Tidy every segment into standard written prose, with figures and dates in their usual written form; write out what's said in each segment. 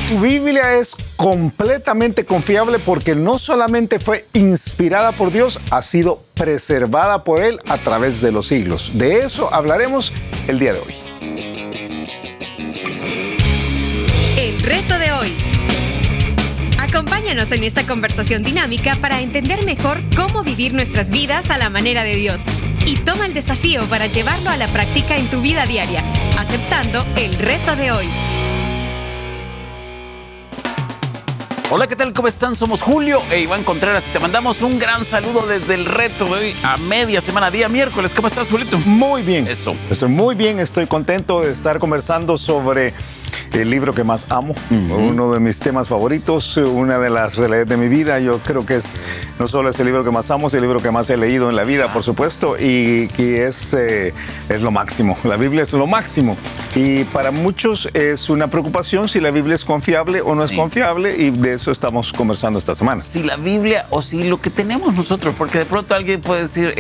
Tu Biblia es completamente confiable porque no solamente fue inspirada por Dios, ha sido preservada por Él a través de los siglos. De eso hablaremos el día de hoy. El reto de hoy. Acompáñanos en esta conversación dinámica para entender mejor cómo vivir nuestras vidas a la manera de Dios. Y toma el desafío para llevarlo a la práctica en tu vida diaria, aceptando el reto de hoy. Hola, ¿qué tal? ¿Cómo están? Somos Julio e Iván Contreras y te mandamos un gran saludo desde el reto de hoy a media semana, día miércoles. ¿Cómo estás, Julito? Muy bien. Eso. Estoy muy bien, estoy contento de estar conversando sobre el libro que más amo, uno de mis temas favoritos, una de las realidades de mi vida. Yo creo que no solo es el libro que más amo, es el libro que más he leído en la vida, por supuesto, y que es lo máximo. La Biblia es lo máximo. Y para muchos es una preocupación si la Biblia es confiable o no es confiable, y de eso estamos conversando esta semana. Si la Biblia o si lo que tenemos nosotros, porque de pronto alguien puede decir,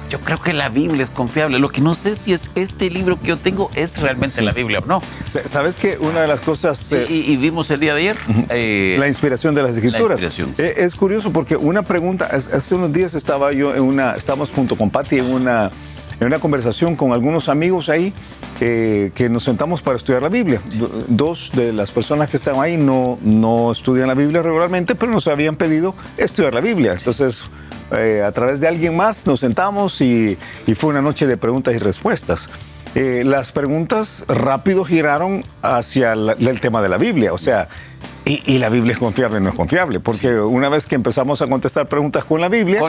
yo creo que la Biblia es confiable. Lo que no sé si es este libro que yo tengo es realmente la Biblia o no. ¿Sabes qué? Una de las cosas... y vimos el día de ayer... la inspiración de las Escrituras. La inspiración, sí. Es curioso porque una pregunta... Hace unos días estábamos junto con Pati en una conversación con algunos amigos ahí que nos sentamos para estudiar la Biblia. Sí. Dos de las personas que estaban ahí no estudian la Biblia regularmente, pero nos habían pedido estudiar la Biblia. Sí. Entonces, a través de alguien más nos sentamos y fue una noche de preguntas y respuestas. Las preguntas rápido giraron hacia el tema de la Biblia, o sea, ¿y la Biblia es confiable o no es confiable? Porque una vez que empezamos a contestar preguntas con la Biblia...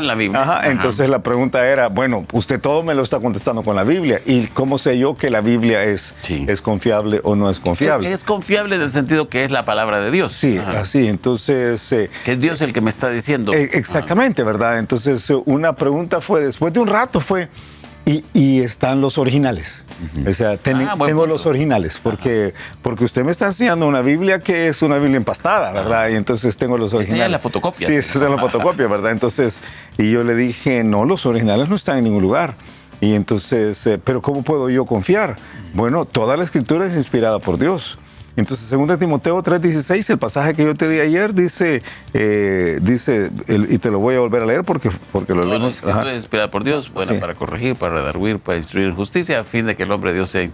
Entonces la pregunta era, bueno, usted todo me lo está contestando con la Biblia, ¿y cómo sé yo que la Biblia es confiable o no es confiable? Es confiable en el sentido que es la palabra de Dios. Sí, así, entonces... que es Dios el que me está diciendo. Exactamente, ¿verdad? Entonces una pregunta fue, después de un rato fue... Y están los originales. O sea, tengo los originales, porque usted me está enseñando una Biblia que es una Biblia empastada, ¿verdad? Y entonces tengo los originales. Está en la fotocopia. Sí, esa es la fotocopia, ¿verdad? Entonces, y yo le dije, no, los originales no están en ningún lugar. Y entonces, ¿pero cómo puedo yo confiar? Bueno, toda la Escritura es inspirada por Dios. Entonces, 2 Timoteo 3:16, el pasaje que yo te di ayer, dice, y te lo voy a volver a leer porque lo leímos. La es inspirada por Dios, buena para corregir, para redarguir, para instruir en justicia, a fin de que el hombre de Dios sea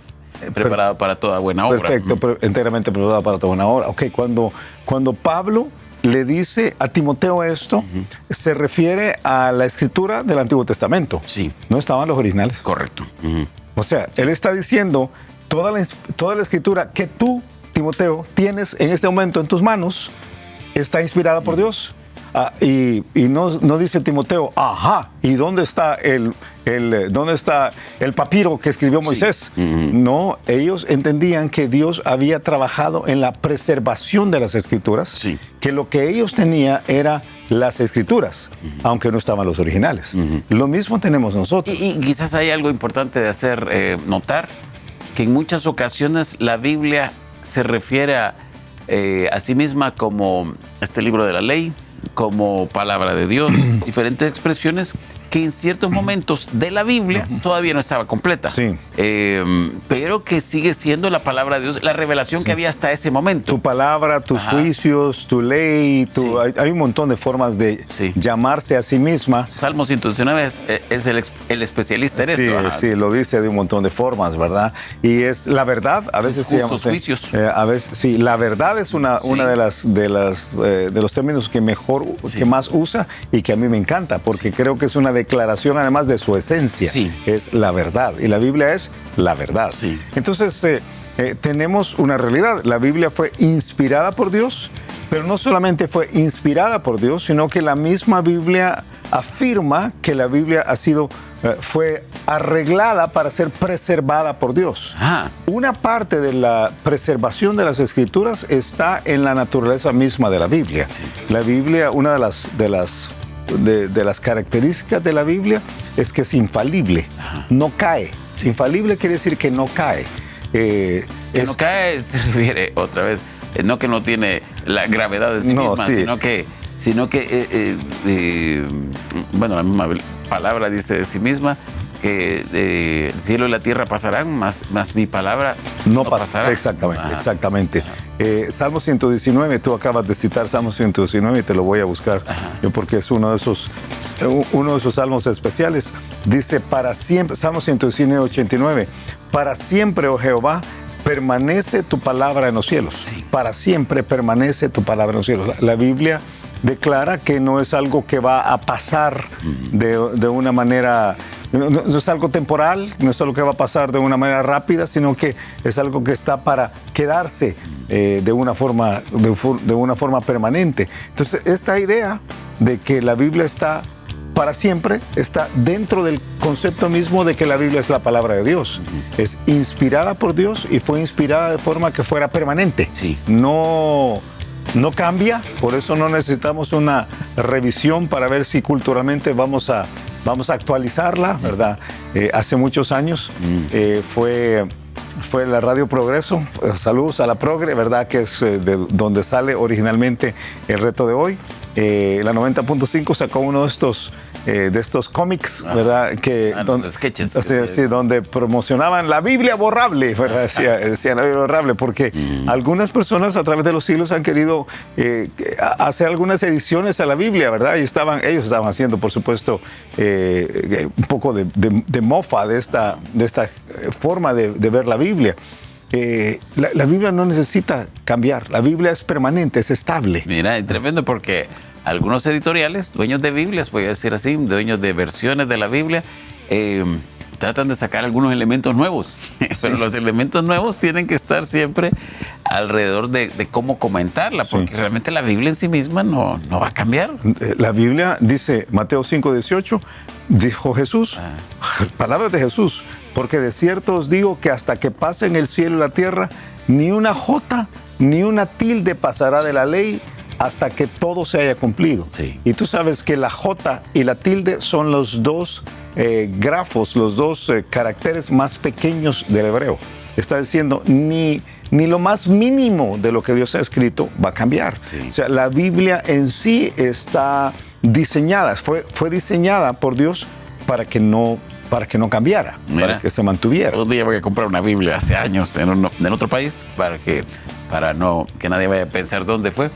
preparado para toda buena obra. Perfecto, enteramente preparado para toda buena obra. Ok, cuando Pablo le dice a Timoteo esto, se refiere a la escritura del Antiguo Testamento. Sí. No estaban los originales. Correcto. O sea, él está diciendo, toda la escritura que tú, Timoteo, tienes en este momento en tus manos, está inspirada por Dios. Y no dice Timoteo, ¿y dónde está el papiro que escribió Moisés? No, ellos entendían que Dios había trabajado en la preservación de las Escrituras, que lo que ellos tenían era las Escrituras, aunque no estaban los originales. Lo mismo tenemos nosotros. Y quizás hay algo importante de hacer notar, que en muchas ocasiones la Biblia se refiere a sí misma como este libro de la ley, como palabra de Dios, diferentes expresiones que en ciertos momentos de la Biblia todavía no estaba completa, pero que sigue siendo la palabra de Dios, la revelación que había hasta ese momento. Tu palabra, tus juicios, tu ley, hay un montón de formas de llamarse a sí misma. Salmo 119 es el especialista en esto. Sí, lo dice de un montón de formas, ¿verdad? Y es la verdad, a veces se llama... juicios. A veces, sí, la verdad es una de los términos que que más usa y que a mí me encanta, porque creo que es una declaración además de su esencia. Es la verdad, y la Biblia es la verdad. Entonces, tenemos una realidad. La Biblia fue inspirada por Dios, pero no solamente fue inspirada por Dios, sino que la misma Biblia afirma que la Biblia fue arreglada para ser preservada por Dios. Una parte de la preservación de las Escrituras está en la naturaleza misma de la Biblia. La Biblia, una de las características de la Biblia es que es infalible, no cae. Infalible quiere decir que no cae. No cae se refiere otra vez, no que no tiene la gravedad de sí misma, sino que bueno, la misma palabra dice de sí misma que el cielo y la tierra pasarán, más mi palabra no pasará. Exactamente. Salmo 119, tú acabas de citar Salmo 119 y te lo voy a buscar, yo porque es uno de esos salmos especiales. Dice, para siempre, Salmo 119, 89, para siempre, oh Jehová, permanece tu palabra en los cielos. Sí. Para siempre permanece tu palabra en los cielos. La Biblia declara que no es algo que va a pasar de una manera... No es algo temporal, no es algo que va a pasar de una manera rápida, sino que es algo que está para quedarse de una forma permanente. Entonces, esta idea de que la Biblia está para siempre está dentro del concepto mismo de que la Biblia es la palabra de Dios. Es inspirada por Dios y fue inspirada de forma que fuera permanente. Sí. No cambia, por eso no necesitamos una revisión para ver si culturalmente vamos a actualizarla, ¿verdad? Hace muchos años fue la Radio Progreso, saludos a la Progre, ¿verdad? Que es de donde sale originalmente el reto de hoy. La 90.5 sacó uno de estos cómics, ¿verdad? Los sketches. Sí, donde promocionaban la Biblia borrable, ¿verdad? Decían la Biblia borrable, porque algunas personas a través de los siglos han querido hacer algunas ediciones a la Biblia, ¿verdad? Y ellos estaban haciendo, por supuesto, un poco de mofa de esta forma de ver la Biblia. La Biblia no necesita cambiar, la Biblia es permanente, es estable. Mira, es tremendo porque algunos editoriales, dueños de Biblias, voy a decir así, dueños de versiones de la Biblia, tratan de sacar algunos elementos nuevos, pero los elementos nuevos tienen que estar siempre alrededor de cómo comentarla, porque realmente la Biblia en sí misma no va a cambiar. La Biblia dice, Mateo 5:18, dijo Jesús, palabras de Jesús, porque de cierto os digo que hasta que pasen el cielo y la tierra, ni una jota ni una tilde pasará de la ley hasta que todo se haya cumplido. Sí. Y tú sabes que la jota y la tilde son los dos grafos, los dos caracteres más pequeños del hebreo. Está diciendo, ni lo más mínimo de lo que Dios ha escrito va a cambiar. Sí. O sea, la Biblia en sí está diseñada, fue diseñada por Dios para que no cambiara, para que se mantuviera. Un día voy a comprar una Biblia hace años en otro país para que nadie vaya a pensar dónde fue.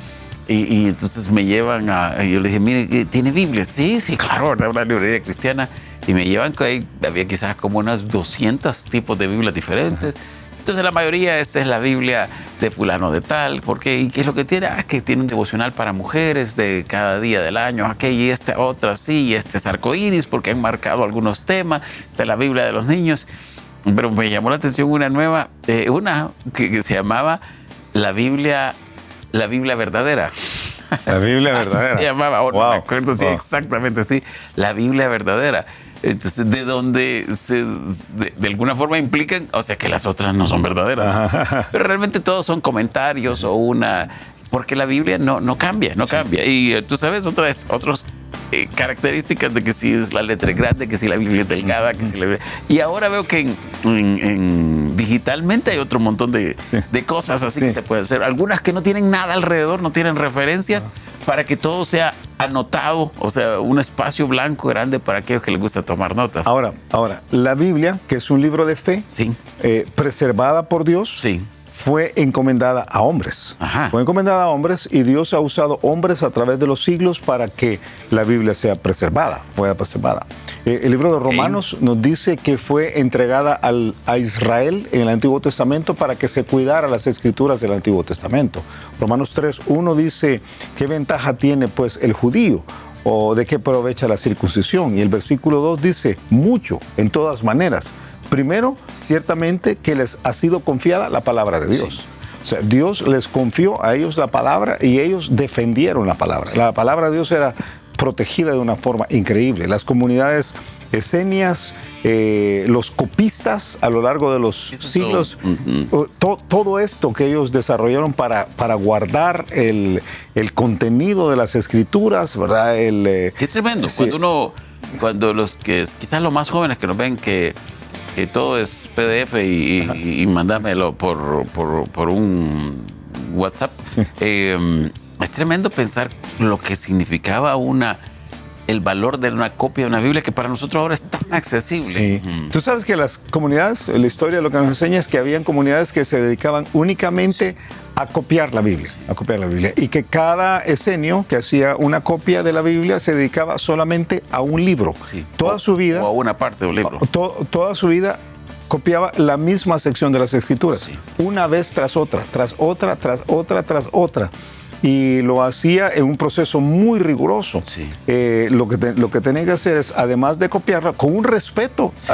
Y entonces me llevan yo le dije, mire, ¿tiene Biblia? Sí, claro, ¿verdad? Una librería cristiana. Y me llevan que había quizás como unas 200 tipos de Biblias diferentes. Entonces la mayoría, esta es la Biblia de fulano de tal, porque ¿y qué es lo que tiene? Que tiene un devocional para mujeres de cada día del año, y esta otra sí, y este es arcoíris porque han marcado algunos temas, esta es la Biblia de los niños. Pero me llamó la atención una nueva, una que se llamaba la Biblia verdadera. La Biblia verdadera. Se llamaba, ahora no me acuerdo si exactamente así, la Biblia verdadera. Entonces, de donde de alguna forma implican, o sea, que las otras no son verdaderas. Pero realmente todos son comentarios o porque la Biblia no cambia. Y tú sabes, otras características de que si es la letra grande, que si la Biblia es delgada, que si y ahora veo que en digitalmente hay otro montón de cosas así que se puede hacer. Algunas que no tienen nada alrededor, no tienen referencias, para que todo sea anotado, o sea, un espacio blanco grande para aquellos que les gusta tomar notas. Ahora, la Biblia, que es un libro de fe, preservada por Dios, fue encomendada a hombres. Fue encomendada a hombres y Dios ha usado hombres a través de los siglos para que la Biblia sea preservada. El libro de Romanos nos dice que fue entregada a Israel en el Antiguo Testamento para que se cuidara las escrituras del Antiguo Testamento. Romanos 3:1 dice, ¿qué ventaja tiene pues el judío? ¿O de qué aprovecha la circuncisión? Y el versículo 2 dice, mucho, en todas maneras. Primero, ciertamente que les ha sido confiada la palabra de Dios. O sea, Dios les confió a ellos la palabra y ellos defendieron la palabra. La palabra de Dios era protegida de una forma increíble. Las comunidades esenias, los copistas a lo largo de los siglos, todo esto que ellos desarrollaron para guardar el contenido de las escrituras, ¿verdad? Qué tremendo. Cuando los que quizás los más jóvenes que nos ven que todo es PDF y mándamelo por un WhatsApp. Es tremendo pensar lo que significaba una el valor de una copia de una Biblia que para nosotros ahora es tan accesible. Sí. Tú sabes que las comunidades, la historia lo que nos enseña es que habían comunidades que se dedicaban únicamente a copiar la Biblia, y que cada esenio que hacía una copia de la Biblia se dedicaba solamente a un libro. Sí. Toda su vida. O a una parte de un libro. Toda su vida copiaba la misma sección de las Escrituras, una vez tras otra, tras otra. Y lo hacía en un proceso muy riguroso. Sí. Lo que tenía que hacer es, además de copiarla, con un respeto. Sí.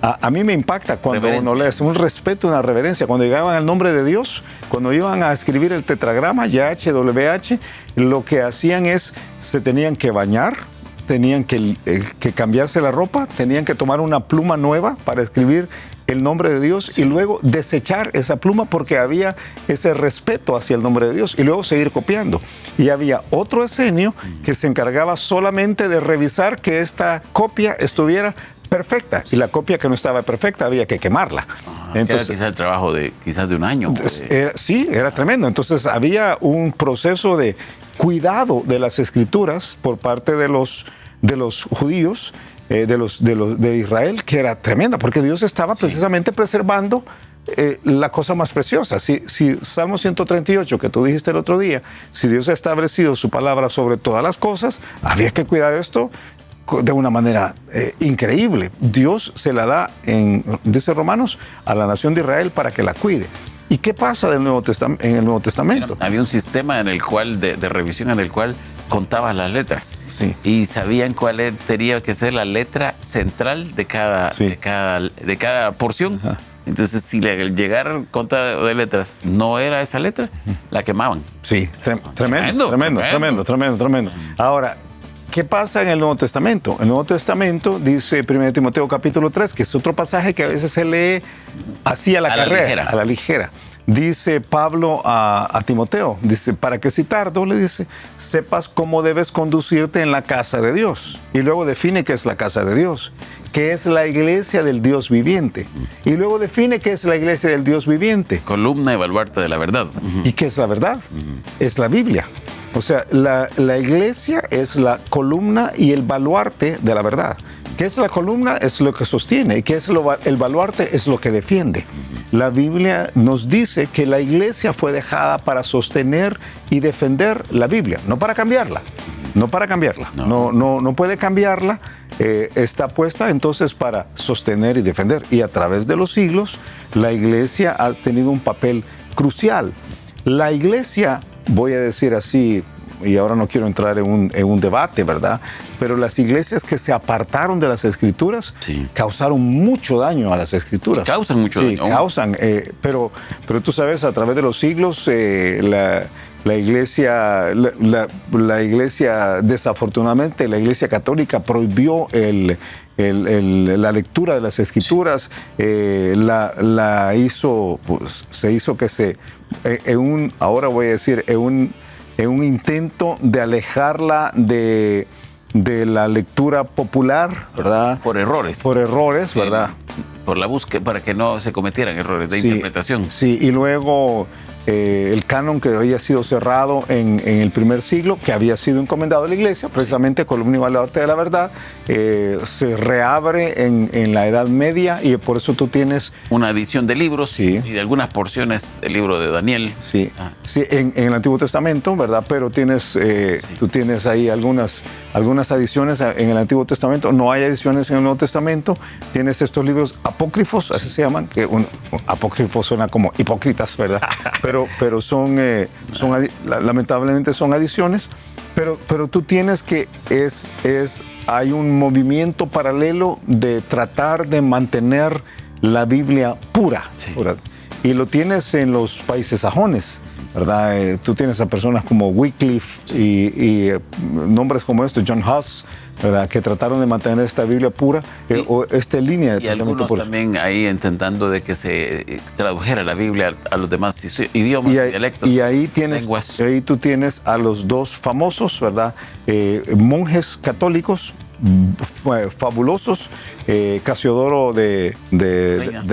A mí me impacta cuando uno lee, un respeto, una reverencia. Cuando llegaban al nombre de Dios, cuando iban a escribir el tetragrama, YHWH, lo que hacían es, se tenían que bañar, tenían que cambiarse la ropa, tenían que tomar una pluma nueva para escribir el nombre de Dios y luego desechar esa pluma porque había ese respeto hacia el nombre de Dios y luego seguir copiando. Y había otro esenio que se encargaba solamente de revisar que esta copia estuviera perfecta y la copia que no estaba perfecta había que quemarla. Entonces, era quizás el trabajo de un año. Sí, era tremendo. Entonces había un proceso de cuidado de las Escrituras por parte de los judíos, de Israel, que era tremenda, porque Dios estaba precisamente preservando la cosa más preciosa. Si Salmo 138, que tú dijiste el otro día, si Dios ha establecido su palabra sobre todas las cosas, había que cuidar esto de una manera increíble. Dios se la da, dice Romanos, a la nación de Israel para que la cuide. ¿Y qué pasa en el Nuevo Testamento? Había un sistema en el cual, de revisión en el cual contaban las letras. Sí. Y sabían cuál tenía que ser la letra central de cada porción. Ajá. Entonces, si le llegaron contado de letras, no era esa letra, la quemaban. Sí, tremendo. Ahora, ¿qué pasa en el Nuevo Testamento? El Nuevo Testamento dice 1 Timoteo capítulo 3, que es otro pasaje que a veces se lee así a la ligera. Dice Pablo a Timoteo, dice, para que si tardo, le dice, sepas cómo debes conducirte en la casa de Dios. Y luego define qué es la casa de Dios, que es la iglesia del Dios viviente. Y luego define qué es la iglesia del Dios viviente. Columna y baluarte de la verdad. ¿Y qué es la verdad? Es la Biblia. O sea, la iglesia es la columna y el baluarte de la verdad. ¿Qué es la columna? Es lo que sostiene. ¿Y qué es el baluarte? Es lo que defiende. La Biblia nos dice que la iglesia fue dejada para sostener y defender la Biblia, no para cambiarla. No puede cambiarla. Está puesta entonces para sostener y defender. Y a través de los siglos, la iglesia ha tenido un papel crucial. La iglesia, voy a decir así, y ahora no quiero entrar en un debate, ¿verdad? Pero las iglesias que se apartaron de las Escrituras causaron mucho daño a las Escrituras. Causan mucho daño. Causan, pero tú sabes, a través de los siglos, la iglesia, desafortunadamente, la iglesia católica prohibió la lectura de las Escrituras, se hizo que ahora voy a decir, en un intento de alejarla de la lectura popular, ¿verdad? Por errores, ¿verdad? Por la búsqueda, para que no se cometieran errores de interpretación. Sí, y luego el canon que había sido cerrado en el primer siglo, que había sido encomendado a la iglesia, precisamente columna y baluarte de la verdad, se reabre en la Edad Media y por eso tú tienes una edición de libros y de algunas porciones del libro de Daniel. Sí, en el Antiguo Testamento, ¿verdad? Pero tú tienes ahí algunas adiciones en el Antiguo Testamento. No hay ediciones en el Nuevo Testamento. Tienes estos libros apócrifos, así se llaman, que apócrifos suena como hipócritas, ¿verdad? Pero lamentablemente son adiciones, pero tú tienes que hay un movimiento paralelo de tratar de mantener la Biblia pura. Y lo tienes en los países sajones, ¿verdad? Tú tienes a personas como Wycliffe y nombres como estos, John Huss, ¿verdad? Que trataron de mantener esta Biblia pura o esta línea de pensamiento puro. Y algunos también ahí intentando de que se tradujera la Biblia a los demás idiomas y dialectos. Y ahí tú tienes a los dos famosos, ¿verdad? Monjes católicos fabulosos, Casiodoro de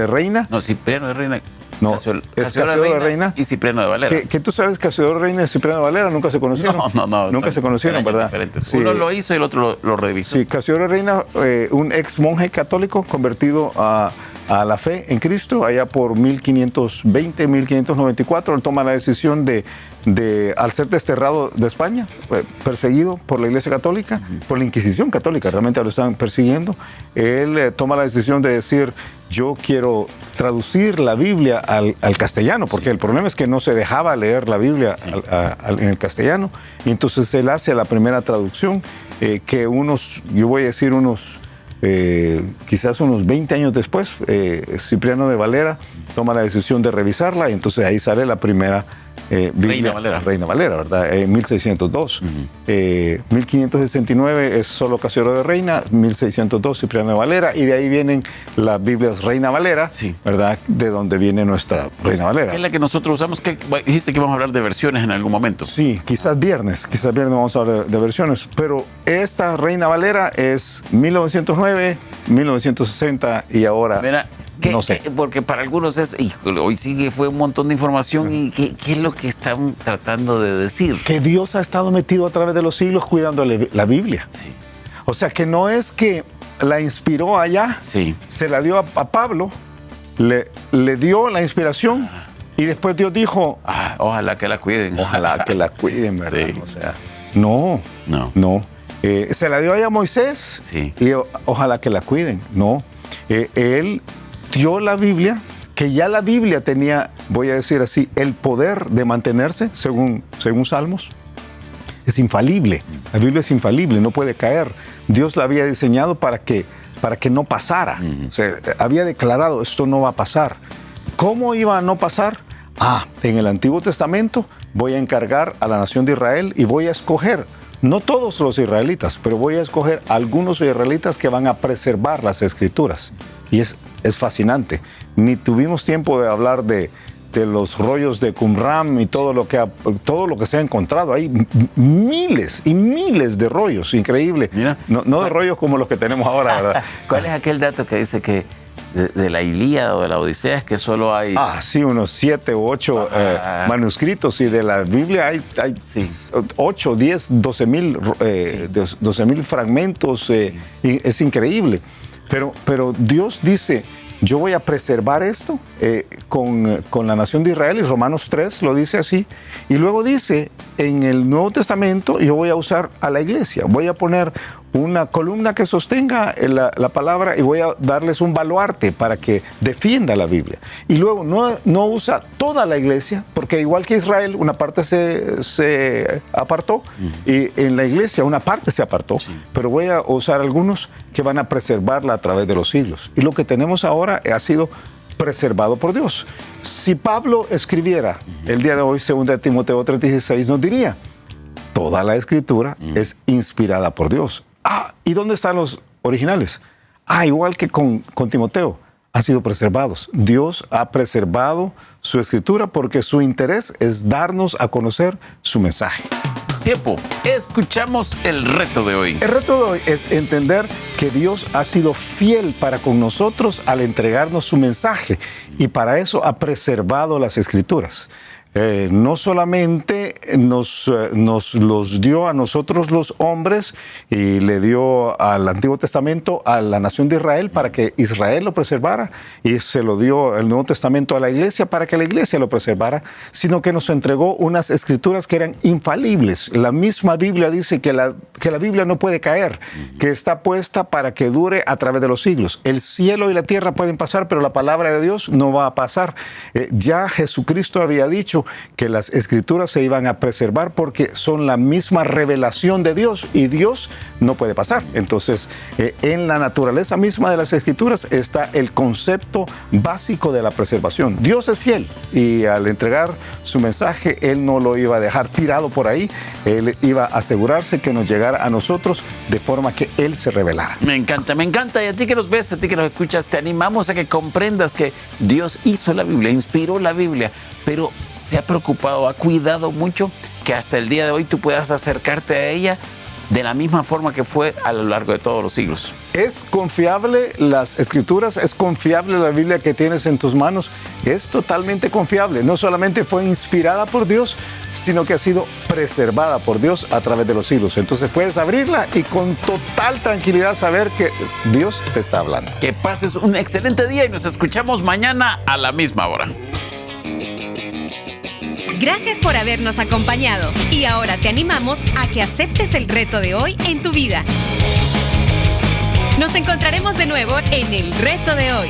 Reina. No, Cipriano de Reina. No, es Casiodoro de Reina y Cipriano de Valera. Que tú sabes, Casiodoro de Reina y Cipriano de Valera nunca se conocieron. No. Nunca se conocieron, ¿verdad? Sí. Uno lo hizo y el otro lo revisó. Sí, Casiodoro de Reina, un ex monje católico convertido a la fe en Cristo, allá por 1520, 1594, él toma la decisión de al ser desterrado de España, perseguido por la Iglesia Católica, por la Inquisición Católica, realmente lo estaban persiguiendo, él toma la decisión de decir, yo quiero traducir la Biblia al castellano, porque el problema es que no se dejaba leer la Biblia en el castellano, y entonces él hace la primera traducción, que yo voy a decir quizás unos 20 años después, Cipriano de Valera toma la decisión de revisarla y entonces ahí sale la primera Biblia, Reina Valera, ¿verdad? 1602. 1569 es solo Casiodoro de Reina, 1602 Cipriano de Valera, y de ahí vienen las Biblias Reina Valera, ¿verdad? De donde viene nuestra Reina Valera. ¿Qué es la que nosotros usamos? Dijiste que vamos a hablar de versiones en algún momento. Sí, quizás viernes vamos a hablar de versiones, pero esta Reina Valera es 1909, 1960 y ahora... Mira, no sé. Porque para algunos híjole, hoy fue un montón de información y ¿qué es lo que están tratando de decir? Que Dios ha estado metido a través de los siglos cuidando la Biblia. Sí. O sea, que no es que la inspiró allá, se la dio a Pablo, le dio la inspiración y después Dios dijo... ojalá que la cuiden. Ojalá que la cuiden, ¿verdad? Sí. O sea, no. Se la dio allá a Moisés y ojalá que la cuiden. No. Él dio la Biblia, que ya la Biblia tenía, voy a decir así, el poder de mantenerse, según Salmos. Es infalible. La Biblia es infalible, no puede caer. Dios la había diseñado para que no pasara. O sea, había declarado, esto no va a pasar. ¿Cómo iba a no pasar? En el Antiguo Testamento voy a encargar a la nación de Israel y voy a escoger, no todos los israelitas, pero voy a escoger algunos israelitas que van a preservar las Escrituras. Y es fascinante. Ni tuvimos tiempo de hablar de los rollos de Qumran y todo lo que se ha encontrado. Hay miles y miles de rollos, increíble. Mira. No de rollos como los que tenemos ahora, ¿verdad? ¿Cuál es aquel dato que dice que de la Ilíada o de la Odisea es que solo hay... Sí, unos 7 u 8 manuscritos, y de la Biblia hay 8, 10, 12 mil fragmentos. Y es increíble. Pero Dios dice, yo voy a preservar esto con la nación de Israel, y Romanos 3 lo dice así. Y luego dice, en el Nuevo Testamento yo voy a usar a la iglesia, voy a poner una columna que sostenga la palabra y voy a darles un baluarte para que defienda la Biblia. Y luego no usa toda la iglesia, porque igual que Israel, una parte se apartó, y en la iglesia una parte se apartó, pero voy a usar algunos que van a preservarla a través de los siglos. Y lo que tenemos ahora ha sido preservado por Dios. Si Pablo escribiera el día de hoy, 2 Timoteo 3:16, nos diría, toda la Escritura es inspirada por Dios. ¿Y dónde están los originales? Igual que con Timoteo, han sido preservados. Dios ha preservado su Escritura porque su interés es darnos a conocer su mensaje. Tiempo. Escuchamos el reto de hoy. El reto de hoy es entender que Dios ha sido fiel para con nosotros al entregarnos su mensaje, y para eso ha preservado las Escrituras. No solamente nos los dio a nosotros los hombres, y le dio al Antiguo Testamento a la nación de Israel para que Israel lo preservara, y se lo dio el Nuevo Testamento a la iglesia para que la iglesia lo preservara, sino que nos entregó unas escrituras que eran infalibles. La misma Biblia dice que la Biblia no puede caer, que está puesta para que dure a través de los siglos. El cielo y la tierra pueden pasar, pero la palabra de Dios no va a pasar. Ya Jesucristo había dicho que las escrituras se iban a preservar porque son la misma revelación de Dios, y Dios no puede pasar. Entonces, en la naturaleza misma de las escrituras está el concepto básico de la preservación. Dios es fiel, y al entregar su mensaje, Él no lo iba a dejar tirado por ahí. Él iba a asegurarse que nos llegara a nosotros de forma que Él se revelara. Me encanta. Y a ti que nos ves, a ti que nos escuchas, te animamos a que comprendas que Dios hizo la Biblia, inspiró la Biblia, pero se ha preocupado, ha cuidado mucho que hasta el día de hoy tú puedas acercarte a ella de la misma forma que fue a lo largo de todos los siglos. ¿Es confiable las Escrituras? ¿Es confiable la Biblia que tienes en tus manos? Es totalmente confiable. No solamente fue inspirada por Dios, sino que ha sido preservada por Dios a través de los siglos. Entonces puedes abrirla y con total tranquilidad saber que Dios te está hablando. Que pases un excelente día y nos escuchamos mañana a la misma hora. Gracias por habernos acompañado y ahora te animamos a que aceptes el reto de hoy en tu vida. Nos encontraremos de nuevo en el reto de hoy.